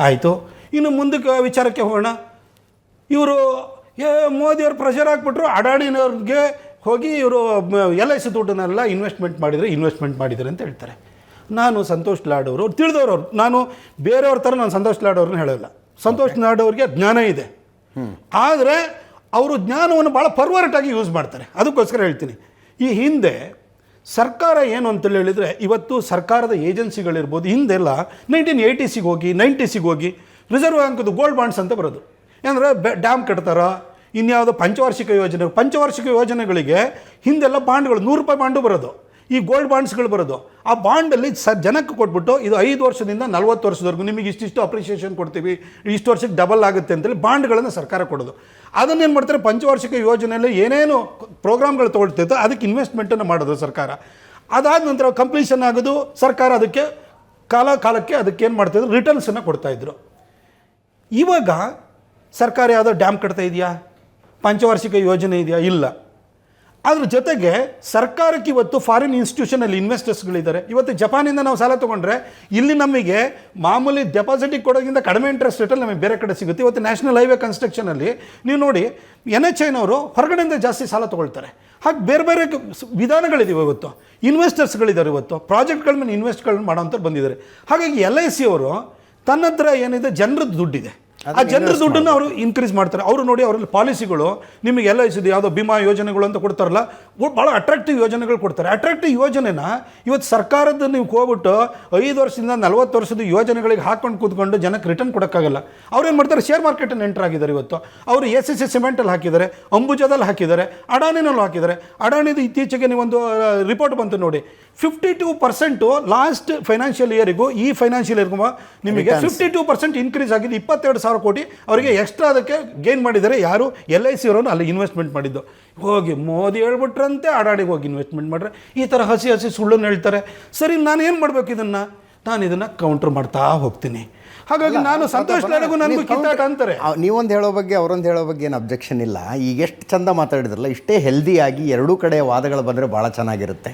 ಆಯಿತು. ಇನ್ನು ಮುಂದಕ್ಕೆ ವಿಚಾರಕ್ಕೆ ಹೋಗೋಣ. ಇವರು ಮೋದಿಯವ್ರು ಪ್ರೆಷರ್ ಹಾಕ್ಬಿಟ್ರು, ಅಡಾಣಿನವ್ರಿಗೆ ಹೋಗಿ ಇವರು LIC ದುಡ್ಡನ್ನೆಲ್ಲ ಇನ್ವೆಸ್ಟ್ಮೆಂಟ್ ಮಾಡಿದ್ದಾರೆ ಅಂತ ಹೇಳ್ತಾರೆ. ನಾನು ಸಂತೋಷ್ ಲಾಡ್ ಅವರು ತಿಳಿದವ್ರವ್ರು, ನಾನು ಬೇರೆಯವ್ರ ಥರ ನಾನು ಸಂತೋಷ್ ಲಾಡ್ ಅವ್ರನ್ನ ಹೇಳೋಲ್ಲ. ಸಂತೋಷ್ ಲಾಡ್ ಅವ್ರಿಗೆ ಜ್ಞಾನ ಇದೆ, ಆದರೆ ಅವರು ಜ್ಞಾನವನ್ನು ಭಾಳ ಪರ್ವರ್ಟಾಗಿ ಯೂಸ್ ಮಾಡ್ತಾರೆ. ಅದಕ್ಕೋಸ್ಕರ ಹೇಳ್ತೀನಿ, ಈ ಹಿಂದೆ ಸರ್ಕಾರ ಏನು ಅಂತೇಳಿ ಹೇಳಿದರೆ, ಇವತ್ತು ಸರ್ಕಾರದ ಏಜೆನ್ಸಿಗಳಿರ್ಬೋದು, ಹಿಂದೆಲ್ಲ 1980ಸಿಗೆ ಹೋಗಿ 90ಸಿಗೆ ಹೋಗಿ ರಿಸರ್ವ್ ಬ್ಯಾಂಕ್ದು ಗೋಲ್ಡ್ ಬಾಂಡ್ಸ್ ಅಂತ ಬರೋದು. ಏನಂದರೆ ಡ್ಯಾಮ್ ಕಟ್ತಾರ, ಇನ್ಯಾವುದೋ ಪಂಚವಾರ್ಷಿಕ ಯೋಜನೆಗಳಿಗೆ ಹಿಂದೆಲ್ಲ ಬಾಂಡ್ಗಳು ₹100 ಬಾಂಡು ಬರೋದು, ಈ ಗೋಲ್ಡ್ ಬಾಂಡ್ಸ್ಗಳು ಬರೋದು. ಆ ಬಾಂಡಲ್ಲಿ ಜನಕ್ಕೆ ಕೊಟ್ಬಿಟ್ಟು ಇದು 5 ವರ್ಷದಿಂದ 40 ವರ್ಷದವರೆಗೂ ನಿಮಗೆ ಇಷ್ಟಿಷ್ಟು ಅಪ್ರಿಷಿಯೇಷನ್ ಕೊಡ್ತೀವಿ, ಇಷ್ಟು ವರ್ಷಕ್ಕೆ ಡಬಲ್ ಆಗುತ್ತೆ ಅಂತೇಳಿ ಬಾಂಡ್ಗಳನ್ನು ಸರ್ಕಾರ ಕೊಡೋದು. ಅದನ್ನೇನು ಮಾಡ್ತಾರೆ, ಪಂಚವಾರ್ಷಿಕ ಯೋಜನೆಯಲ್ಲಿ ಏನೇನು ಪ್ರೋಗ್ರಾಮ್ಗಳು ತೊಗೊಳ್ತಿತ್ತು ಅದಕ್ಕೆ ಇನ್ವೆಸ್ಟ್ಮೆಂಟನ್ನು ಮಾಡೋದು ಸರ್ಕಾರ. ಅದಾದ ನಂತರ ಕಂಪ್ಲೀಷನ್ ಆಗೋದು, ಸರ್ಕಾರ ಅದಕ್ಕೆ ಕಾಲಕ್ಕೆ ಅದಕ್ಕೆ ಏನು ಮಾಡ್ತಾಯಿದ್ರು, ರಿಟರ್ನ್ಸನ್ನು ಕೊಡ್ತಾಯಿದ್ರು. ಇವಾಗ ಸರ್ಕಾರ ಯಾವುದೋ ಡ್ಯಾಮ್ ಕಟ್ತಾ ಇದೆಯಾ, ಪಂಚವಾರ್ಷಿಕ ಯೋಜನೆ ಇದೆಯಾ? ಇಲ್ಲ. ಅದ್ರ ಜೊತೆಗೆ ಸರ್ಕಾರಕ್ಕೆ ಇವತ್ತು ಫಾರಿನ್ ಇನ್ಸ್ಟಿಟ್ಯೂಷನಲ್ಲಿ ಇನ್ವೆಸ್ಟರ್ಸ್ಗಳಿದ್ದಾರೆ. ಇವತ್ತು ಜಪಾನಿಂದ ನಾವು ಸಾಲ ತೊಗೊಂಡ್ರೆ ಇಲ್ಲಿ ನಮಗೆ ಮಾಮೂಲಿ ಡೆಪಾಸಿಟಿಗೆ ಕೊಡೋದ್ರಿಂದ ಕಡಿಮೆ ಇಂಟ್ರೆಸ್ಟ್ ರೇಟಲ್ಲಿ ನಮಗೆ ಬೇರೆ ಕಡೆ ಸಿಗುತ್ತೆ. ಇವತ್ತು ನ್ಯಾಷನಲ್ ಹೈವೇ ಕನ್ಸ್ಟ್ರಕ್ಷನಲ್ಲಿ ನೀವು ನೋಡಿ, NHAನವರು ಹೊರಗಡೆಯಿಂದ ಜಾಸ್ತಿ ಸಾಲ ತೊಗೊಳ್ತಾರೆ. ಹಾಗೆ ಬೇರೆ ಬೇರೆ ವಿಧಾನಗಳಿದ್ದೀವಿ. ಇವತ್ತು ಇನ್ವೆಸ್ಟರ್ಸ್ಗಳಿದ್ದಾರೆ, ಇವತ್ತು ಪ್ರಾಜೆಕ್ಟ್ಗಳ ಮೇಲೆ ಇನ್ವೆಸ್ಟ್ಗಳನ್ನ ಮಾಡೋಂಥವ್ರು ಬಂದಿದ್ದಾರೆ. ಹಾಗಾಗಿ LIC ಅವರು ತನ್ನ ಹತ್ರ ಏನಿದೆ ಜನರದ್ದು ದುಡ್ಡಿದೆ, ಆ ಜನರ ದುಡ್ಡನ್ನು ಅವರು ಇನ್ಕ್ರೀಸ್ ಮಾಡ್ತಾರೆ. ಅವರು ನೋಡಿ, ಅವರಲ್ಲಿ ಪಾಲಿಸಿಗಳು ನಿಮಗೆ LIC ಯಾವುದೋ ಭೀಮಾ ಯೋಜನೆಗಳು ಅಂತ ಕೊಡ್ತಾರಲ್ಲ, ಭಾಳ ಅಟ್ರಾಕ್ಟಿವ್ ಯೋಜನೆಗಳು ಕೊಡ್ತಾರೆ. ಅಟ್ರಾಕ್ಟಿವ್ ಯೋಜನೆನ ಇವತ್ತು ಸರ್ಕಾರದ ನೀವು ಹೋಗ್ಬಿಟ್ಟು 5 ವರ್ಷದಿಂದ 40 ವರ್ಷದ ಯೋಜನೆಗಳಿಗೆ ಹಾಕ್ಕೊಂಡು ಕೂತ್ಕೊಂಡು ಜನಕ್ಕೆ ರಿಟರ್ನ್ ಕೊಡೋಕ್ಕಾಗಲ್ಲ. ಅವ್ರೇನು ಮಾಡ್ತಾರೆ, ಶೇರ್ ಮಾರ್ಕೆಟನ್ನು ಎಂಟರ್ ಆಗಿದ್ದಾರೆ. ಇವತ್ತು ಅವರು SSC ಸಿಮೆಂಟಲ್ಲಿ ಹಾಕಿದ್ದಾರೆ, ಅಂಬುಜಾದಲ್ಲಿ ಹಾಕಿದ್ದಾರೆ, ಅಡಾಣಿನಲ್ಲೂ ಹಾಕಿದ್ದಾರೆ. ಅಡಾಣಿದು ಇತ್ತೀಚೆಗೆ ನೀವೊಂದು ರಿಪೋರ್ಟ್ ಬಂತು ನೋಡಿ, 52% ಲಾಸ್ಟ್ ಫೈನಾನ್ಷಿಯಲ್ ಇಯರಿಗೂ ಈ ಫೈನಾನ್ಷಿಯಲ್ ಇಯರ್ಗೂ ನಿಮಗೆ 52% ಇನ್ಕ್ರೀಸ್ ಆಗಿದೆ. 22,000 ಕೋಟಿ ಅವರಿಗೆ ಎಕ್ಸ್ಟ್ರಾ ಅದಕ್ಕೆ ಗೇನ್ ಮಾಡಿದ್ದಾರೆ. ಯಾರು? LIC ಅವರನ್ನು ಅಲ್ಲಿ ಇನ್ವೆಸ್ಟ್ಮೆಂಟ್ ಮಾಡಿದ್ದು. ಹೋಗಿ ಮೋದಿ ಹೇಳ್ಬಿಟ್ರಂತೆ ಅಡಾಣಿಗೆ ಹೋಗಿ ಇನ್ವೆಸ್ಟ್ಮೆಂಟ್ ಮಾಡ್ರೆ, ಈ ಥರ ಹಸಿ ಸುಳ್ಳನ್ನು ಹೇಳ್ತಾರೆ. ಸರಿ, ನಾನು ಏನು ಮಾಡಬೇಕು? ನಾನು ಇದನ್ನು ಕೌಂಟ್ರ್ ಮಾಡ್ತಾ ಹೋಗ್ತೀನಿ. ಹಾಗಾಗಿ ನಾನು ಸಂತೋಷ್ ಲಾಡ್ಗೂ ನನಗೂ ಕಿತ್ತಾಟ ಅಂತಾರೆ. ನೀವೊಂದು ಹೇಳೋ ಬಗ್ಗೆ ಅವರೊಂದು ಹೇಳೋ ಬಗ್ಗೆ ಏನು ಅಬ್ಜೆಕ್ಷನ್ ಇಲ್ಲ. ಈಗ ಎಷ್ಟು ಚಂದ ಮಾತಾಡಿದ್ರಲ್ಲ, ಇಷ್ಟೇ ಹೆಲ್ದಿಯಾಗಿ ಎರಡೂ ಕಡೆ ವಾದಗಳು ಬಂದರೆ ಭಾಳ ಚೆನ್ನಾಗಿರುತ್ತೆ.